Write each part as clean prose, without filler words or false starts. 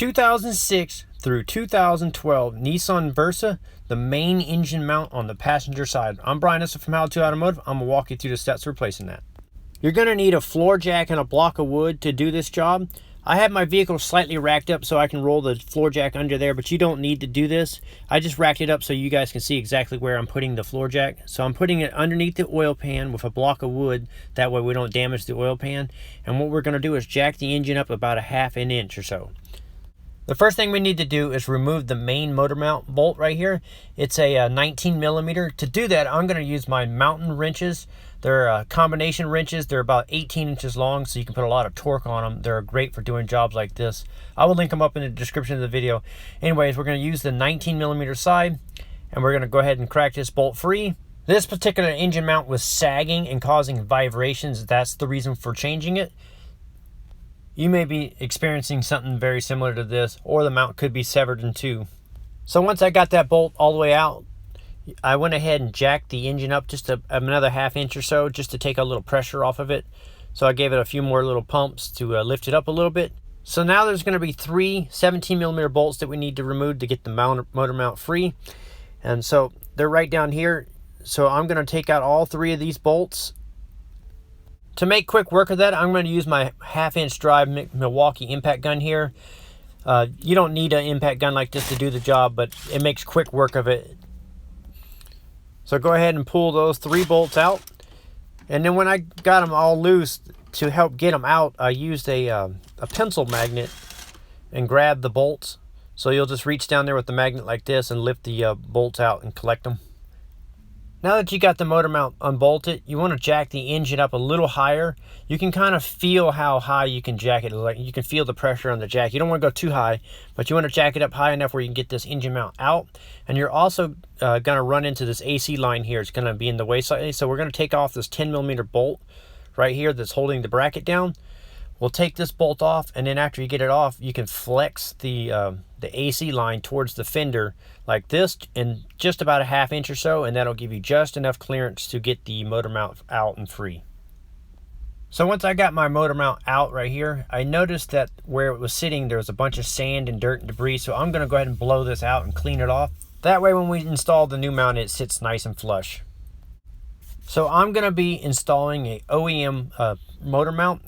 2006 through 2012 Nissan Versa, the main engine mount on the passenger side. I'm Brian Eslick from How to Automotive. I'm going to walk you through the steps for replacing that. You're going to need a floor jack and a block of wood to do this job. I have my vehicle slightly racked up so I can roll the floor jack under there, but you don't need to do this. I just racked it up so you guys can see exactly where I'm putting the floor jack. So I'm putting it underneath the oil pan with a block of wood. That way we don't damage the oil pan. And what we're going to do is jack the engine up about a half an inch or so. The first thing we need to do is remove the main motor mount bolt right here. It's a 19 millimeter. To do that, I'm going to use my mountain wrenches. They're combination wrenches. They're about 18 inches long, so you can put a lot of torque on them. They're great for doing jobs like this. I will link them up in the description of the video. Anyways, we're going to use the 19 millimeter side, and we're going to go ahead and crack this bolt free. This particular engine mount was sagging and causing vibrations. That's the reason for changing it. You may be experiencing something very similar to this, or the mount could be severed in two. So once I got that bolt all the way out, I went ahead and jacked the engine up just another half inch or so, just to take a little pressure off of it. So I gave it a few more little pumps to lift it up a little bit. So now there's going to be three 17 millimeter bolts that we need to remove to get the motor mount free. And so they're right down here. So I'm going to take out all three of these bolts. To make quick work of that, I'm going to use my half-inch drive Milwaukee impact gun here. You don't need an impact gun like this to do the job, but it makes quick work of it. So go ahead and pull those three bolts out. And then when I got them all loose, to help get them out, I used a pencil magnet and grabbed the bolts. So you'll just reach down there with the magnet like this and lift the bolts out and collect them. Now that you got the motor mount unbolted, you want to jack the engine up a little higher. You can kind of feel how high you can jack it. Like you can feel the pressure on the jack. You don't want to go too high, but you want to jack it up high enough where you can get this engine mount out. And you're also going to run into this AC line here. It's going to be in the way slightly. So we're going to take off this 10 millimeter bolt right here that's holding the bracket down. We'll take this bolt off, and then after you get it off, you can flex the AC line towards the fender like this in just about a half inch or so, and that'll give you just enough clearance to get the motor mount out and free. So once I got my motor mount out right here, I noticed that where it was sitting, there was a bunch of sand and dirt and debris, so I'm going to go ahead and blow this out and clean it off. That way when we install the new mount, it sits nice and flush. So I'm going to be installing a OEM motor mount.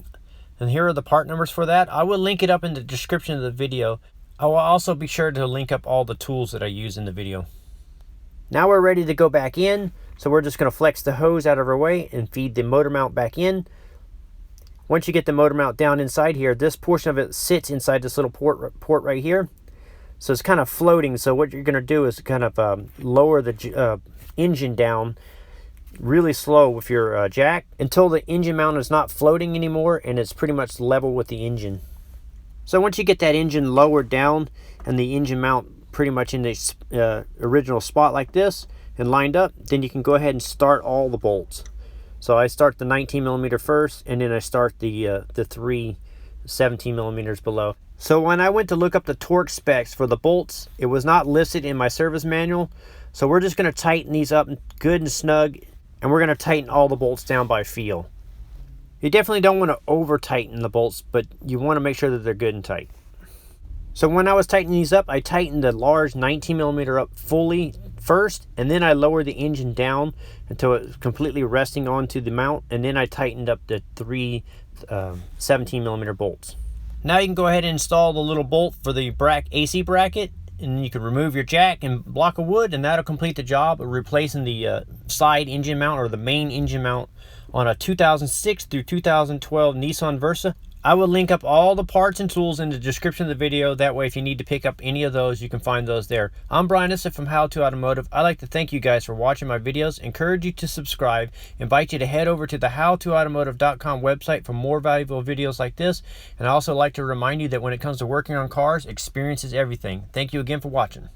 And here are the part numbers for that. I will link it up in the description of the video. I will also be sure to link up all the tools that I use in the video. Now we're ready to go back in. So we're just going to flex the hose out of our way and feed the motor mount back in. Once you get the motor mount down inside here, this portion of it sits inside this little port right here. So it's kind of floating. So what you're going to do is kind of lower the engine down really slow with your jack until the engine mount is not floating anymore and it's pretty much level with the engine. So once you get that engine lowered down and the engine mount pretty much in the original spot like this and lined up, then you can go ahead and start all the bolts. So I start the 19 millimeter first, and then I start the three 17 millimeters below. So when I went to look up the torque specs for the bolts, it was not listed in my service manual. So we're just going to tighten these up good and snug, and we're going to tighten all the bolts down by feel. You definitely don't want to over tighten the bolts, but you want to make sure that they're good and tight. So when I was tightening these up, I tightened the large 19 millimeter up fully first, and then I lowered the engine down until it was completely resting onto the mount, and then I tightened up the three 17 millimeter bolts. Now you can go ahead and install the little bolt for the AC bracket, and you can remove your jack and block of wood, and that'll complete the job of replacing the side engine mount or the main engine mount on a 2006 through 2012 Nissan Versa. I will link up all the parts and tools in the description of the video. That way, if you need to pick up any of those, you can find those there. I'm Brian Eslick from How to Automotive. I'd like to thank you guys for watching my videos, encourage you to subscribe, invite you to head over to the howtoautomotive.com website for more valuable videos like this. And I also like to remind you that when it comes to working on cars, experience is everything. Thank you again for watching.